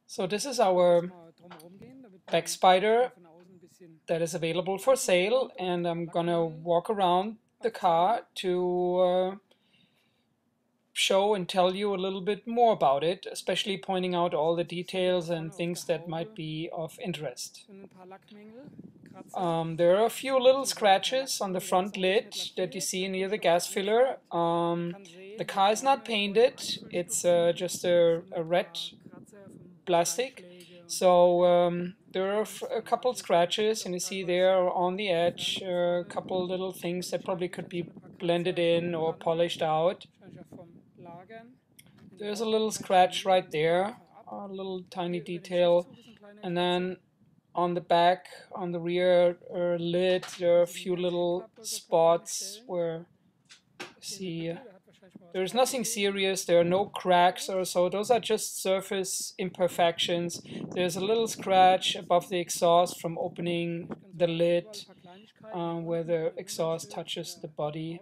So this is our Beck Spyder that is available for sale, and I'm gonna walk around the car to show and tell you a little bit more about it, especially pointing out all the details and things that might be of interest. There are a few little scratches on the front lid that you see near the gas filler. The car is not painted, it's just a red plastic. So there are a couple scratches, and you see there on the edge a couple little things that probably could be blended in or polished out. There's a little scratch right there, a little tiny detail, and then on the back, on the rear lid, there are a few little spots where you see there's nothing serious, there are no cracks or so, those are just surface imperfections. There's a little scratch above the exhaust from opening the lid where the exhaust touches the body.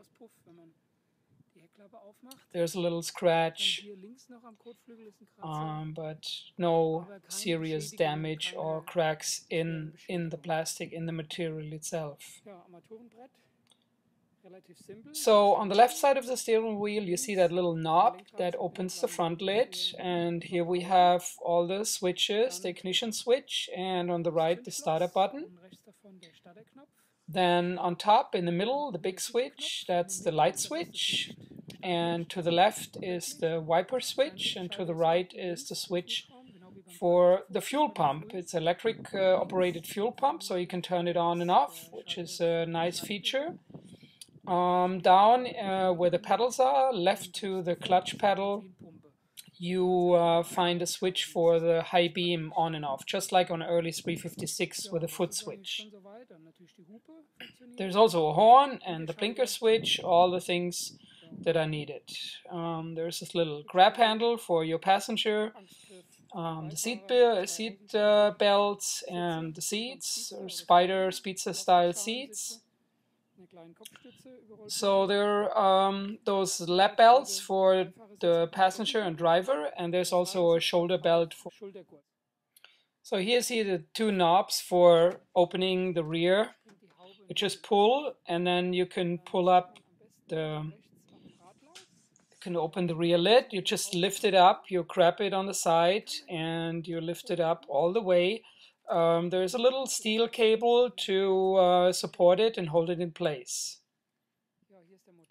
There's a little scratch, but no serious damage or cracks in the plastic, in the material itself. So on the left side of the steering wheel you see that little knob that opens the front lid, and here we have all the switches, the ignition switch, and on the right the starter button. Then on top in the middle the big switch, that's the light switch, and to the left is the wiper switch, and to the right is the switch for the fuel pump. It's electric operated fuel pump, so you can turn it on and off, which is a nice feature. Down where the pedals are, left to the clutch pedal, you find a switch for the high beam on and off, just like on early 356 with a foot switch. There's also a horn and the blinker switch, all the things that are needed. There's this little grab handle for your passenger, the seat belts and the seats, or Spyder Speedster style seats. So there are those lap belts for the passenger and driver, and there's also a shoulder belt. So here you see the two knobs for opening the rear. You just pull, and then you can pull up you can open the rear lid. You just lift it up, you grab it on the side, and you lift it up all the way. There's a little steel cable to support it and hold it in place.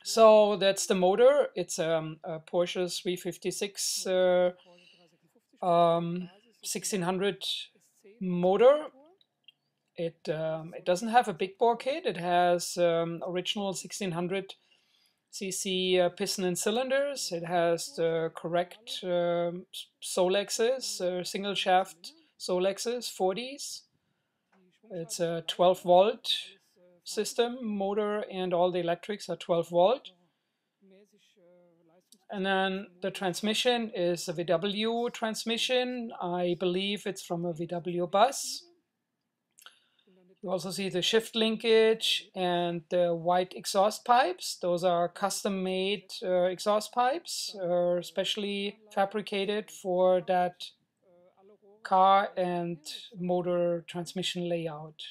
So that's the motor. It's a Porsche 356 1600 motor. It doesn't have a big bore kit. It has original 1600 cc piston and cylinders. It has the correct Solexes, single shaft Solexes 40s. It's a 12-volt system motor, and all the electrics are 12-volt. And then the transmission is a VW transmission. I believe it's from a VW bus. You also see the shift linkage and the white exhaust pipes. Those are custom-made exhaust pipes, specially fabricated for that car and motor transmission layout.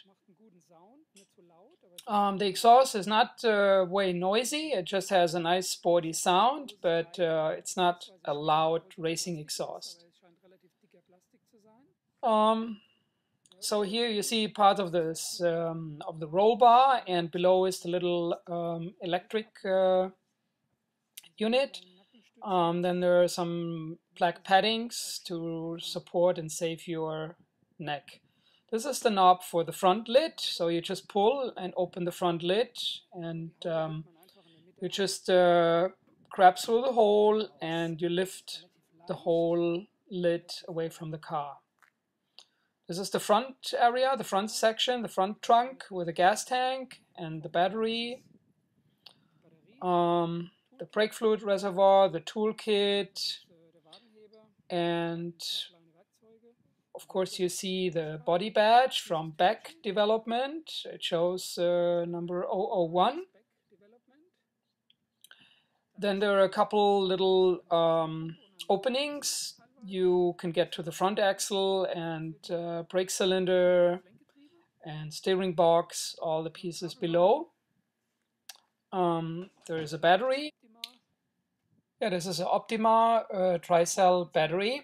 The exhaust is not way noisy. It just has a nice sporty sound, but it's not a loud racing exhaust. So here you see part of this of the roll bar, and below is the little electric unit. Then there are some black paddings to support and save your neck. This is the knob for the front lid, so you just pull and open the front lid, and you just grab through the hole and you lift the whole lid away from the car. This is the front area, the front section, the front trunk with the gas tank and the battery, the brake fluid reservoir, the toolkit, and of course you see the body badge from Beck Development. It shows number 001. Then there are a couple little openings. You can get to the front axle and brake cylinder and steering box, all the pieces below. There is a battery. Yeah, this is an Optima tri-cell battery.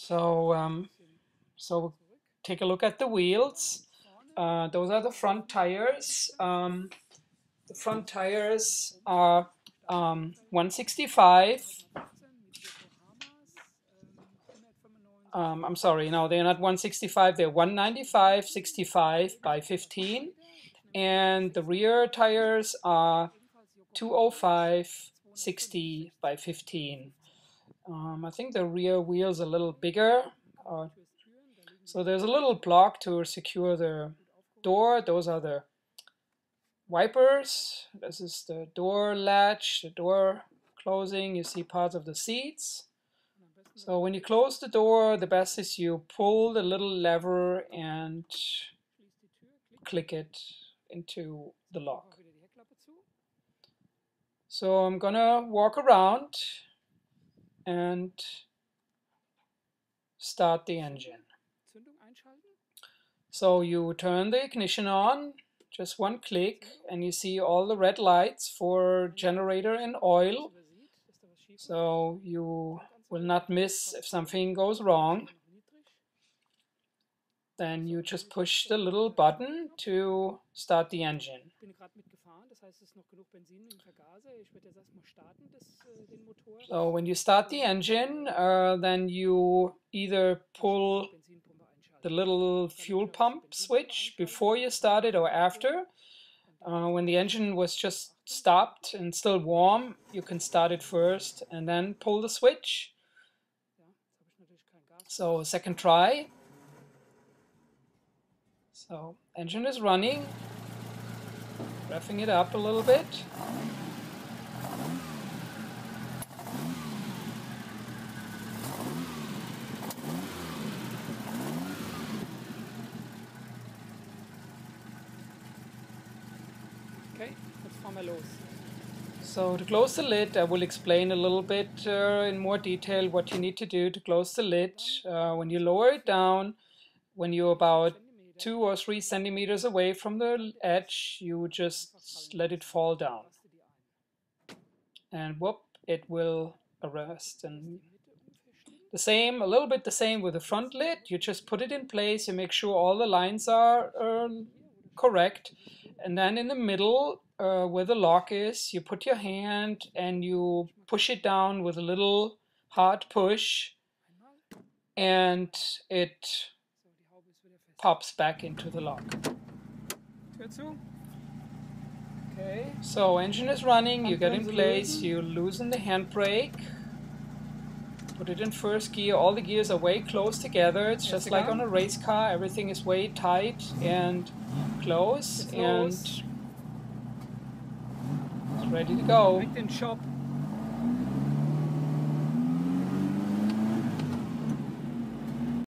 So take a look at the wheels. Those are the front tires. The front tires are 165. I'm sorry, no, they're not 165, they're 195, 65 by 15. And the rear tires are 205, 60 by 15. I think the rear wheel's a little bigger. So there's a little block to secure the door. Those are the wipers. This is the door latch, the door closing. You see parts of the seats. So when you close the door, the best is you pull the little lever and click it into the lock. So I'm gonna walk around and start the engine. So you turn the ignition on, just one click, and you see all the red lights for generator and oil. So you will not miss if something goes wrong. Then you just push the little button to start the engine. So when you start the engine, then you either pull the little fuel pump switch before you start it or after. When the engine was just stopped and still warm, you can start it first and then pull the switch. So second try. So engine is running, revving it up a little bit. Okay, jetzt fahren wir los. So to close the lid, I will explain a little bit in more detail what you need to do to close the lid. When you lower it down, when you're about 2 or 3 centimeters away from the edge, you just let it fall down. And whoop, it will arrest. And the same, a little bit the same with the front lid. You just put it in place, you make sure all the lines are correct. And then in the middle, where the lock is, you put your hand and you push it down with a little hard push, and it pops back into the lock. Okay, so engine is running, you get in place, you loosen the handbrake, put it in first gear. All the gears are way close together. It's just like on a race car, everything is way tight and close, and it's ready to go.